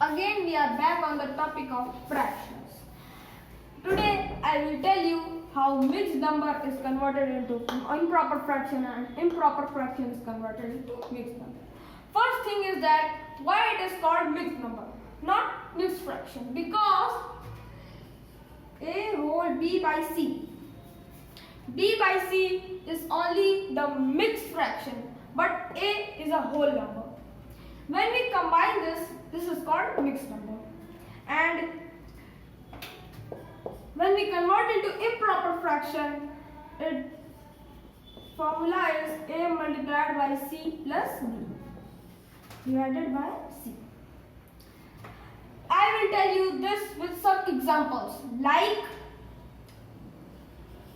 Again we are back on the topic of fractions. Today I will tell you how mixed number is converted into improper fraction and improper fraction is converted into mixed number. First thing is that why it is called mixed number, not mixed fraction, because A whole B by C. B by C is only the mixed fraction, but A is a whole number. When we combine this is called mixed number. And when we convert into improper fraction, its formula is A multiplied by C plus B divided by C. I will tell you this with some examples like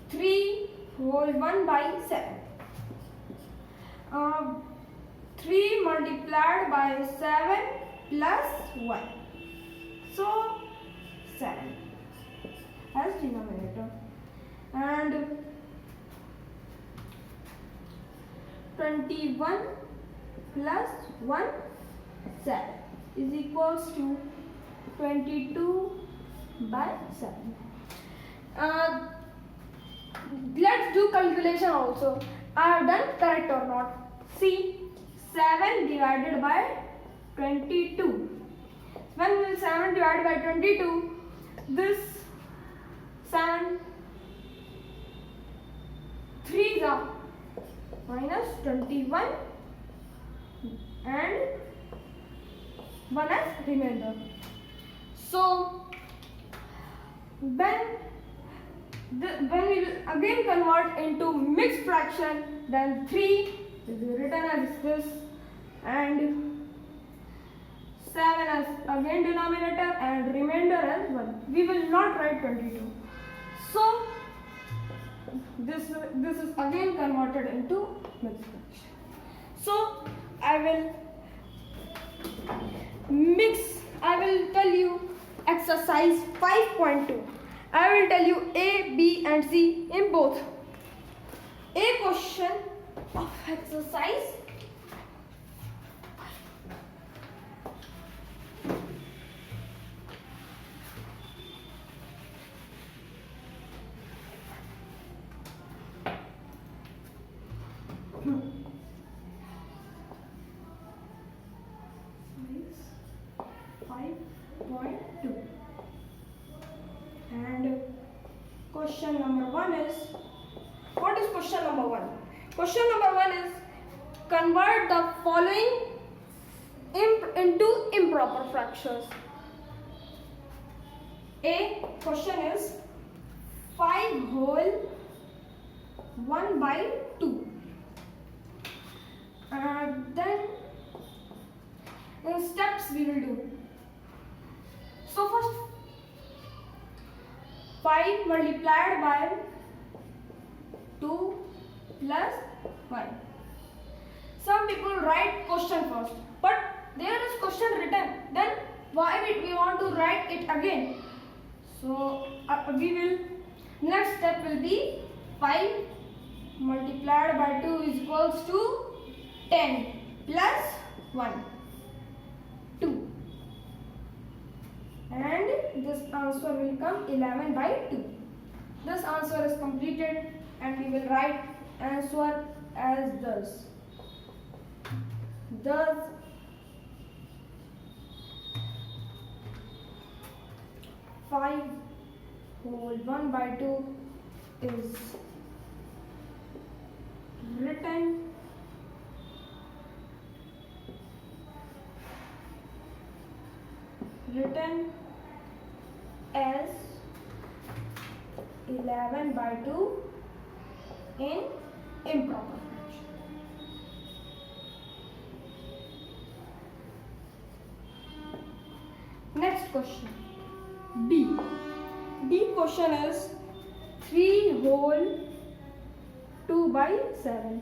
3 whole 1 by 7. 3 multiplied by 7 plus 1. So 7 as denominator. And 21 plus 1 7 is equals to 22 by 7. Let's do calculation also. I have done correct or not. See, 7 divided by 22. When will 7 divided by 22? This 7 3s are minus 21 and 1 as remainder. So when we will again convert into mixed fraction, then 3 will be written as this and 7 as again denominator and remainder as 1. We will not write 22. So this is again converted into mixed fraction. So I will tell you exercise 5.2. I will tell you A, B and C in both. A question of exercise 5.2. And question number 1 is, what is question number 1? Question number 1 is convert the following into improper fractions. A question is 5 whole 1 by 2. Then in steps we will do. So first 5 multiplied by 2 plus 1. Some people write question first, but there is question written. Then why we want to write it again? So next step will be 5 multiplied by 2 is equals to 10 plus 1, 2. And this answer will come 11 by 2. This answer is completed and we will write answer as thus. Thus 5 whole 1 by 2 is written as 11 by 2 in improper fraction. Next question, B. B question is 3 whole 2 by 7.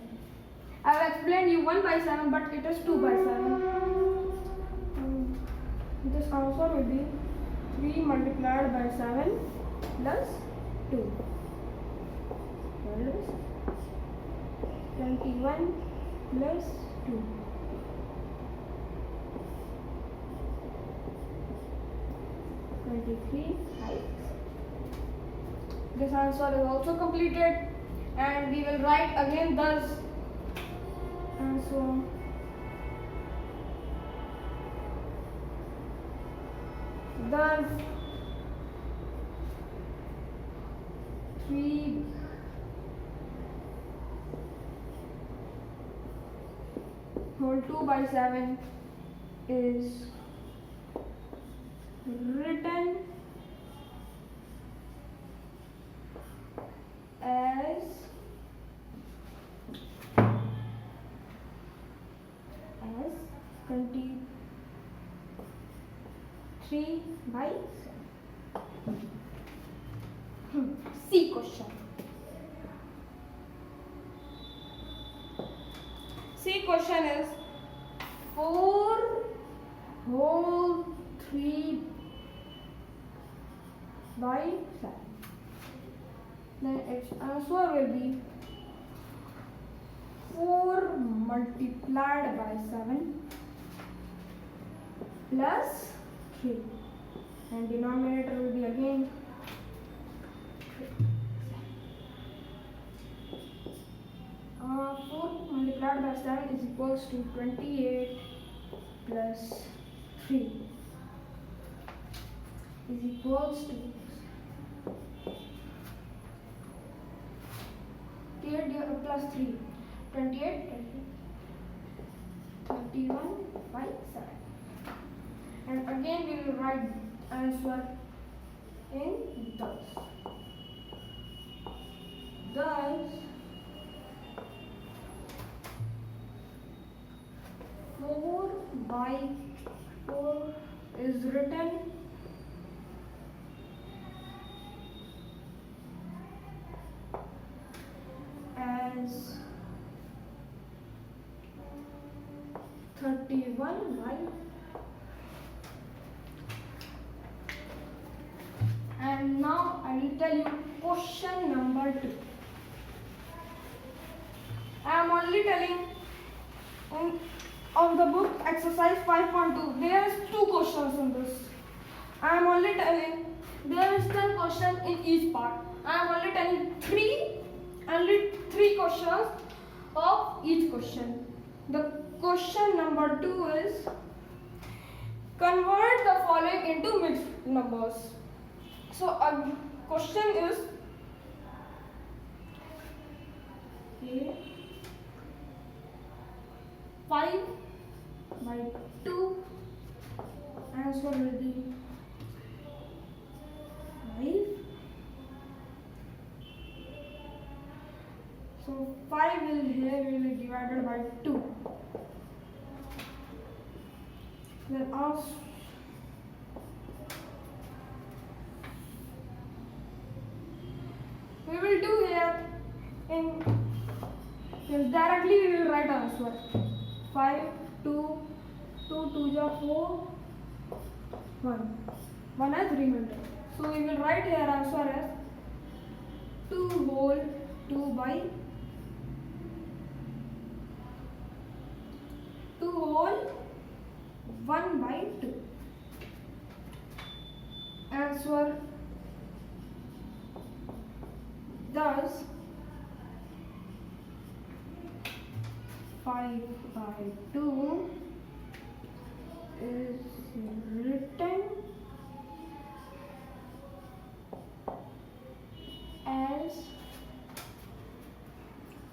I have explained you 1 by 7, but it is 2 by 7. This answer will be 3 multiplied by 7 plus 2. That is 21 plus 2. 23 heights. This answer is also completed, and we will write again thus. And so thus 3 whole 2 by 7 is written as 23 by 7. C question. C question is 4 whole 3 by 7. Then its answer will be 4 multiplied by 7 plus 3, and denominator will be again 4 multiplied by 7 is equals to 28 plus 3 is equals to 28 plus 3, 28, 31 by 7. And again we will write answer in thus. Thus 4 by 4 is written as 31 by. And now I will tell you question number 2. I am only telling on the book exercise 5.2 there is 2 questions in this. I am only telling there is 10 questions in each part. I am only telling 3 questions of each question. The question number 2 is convert the following into mixed numbers. So a question is 5 by 2, answer will be 5. So 5 will here will be divided by 2. Then also we will do here in directly we will write answer 5 2 2 are 4 1 as remainder. So we will write here answer as 2 whole 2 by 2 whole 1 by 2. Answer thus 5 by 2 is written as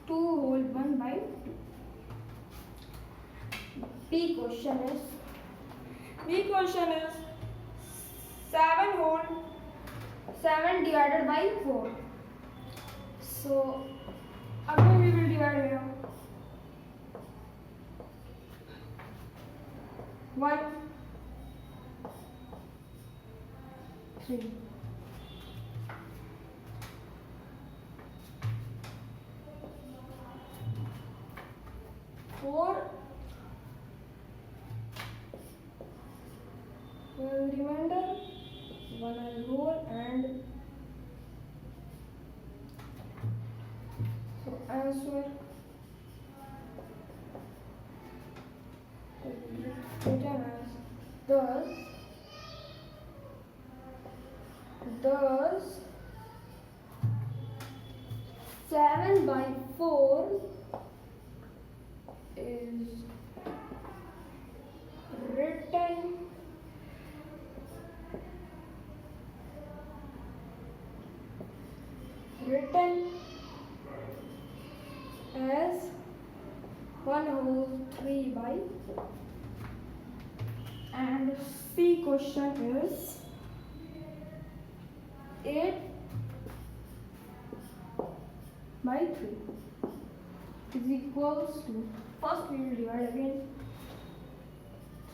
2 whole 1 by 2. B question is 7 whole 7 divided by 4. So again we will divide here 1 3 4 remainder 1 as whole, and so answer is written as thus Thus 7 by 4 is written as 1 whole 3 by, and C question is 8 by 3 is equals to, first we will divide again,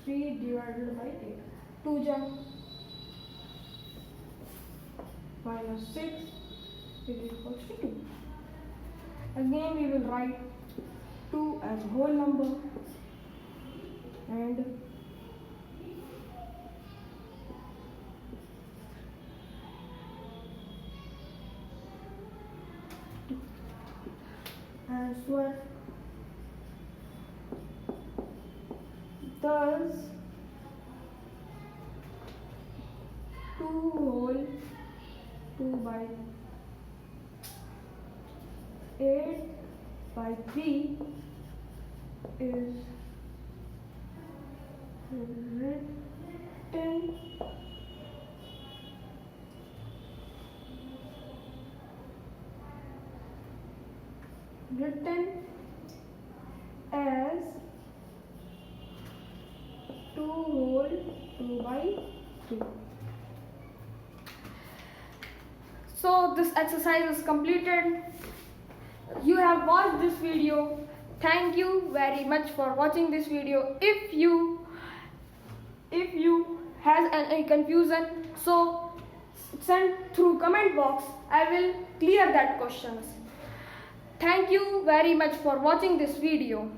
3 divided by 8, 2 jump minus 6 is equals to 2. Again we will write 2 as a whole number and answer. Thus 2 whole 2 by 8 by 3 is written as 2 whole 2 by 3. So this exercise is completed. You have watched this video. Thank you very much for watching this video. If you has any confusion, so send through comment box. I will clear that questions. Thank you very much for watching this video.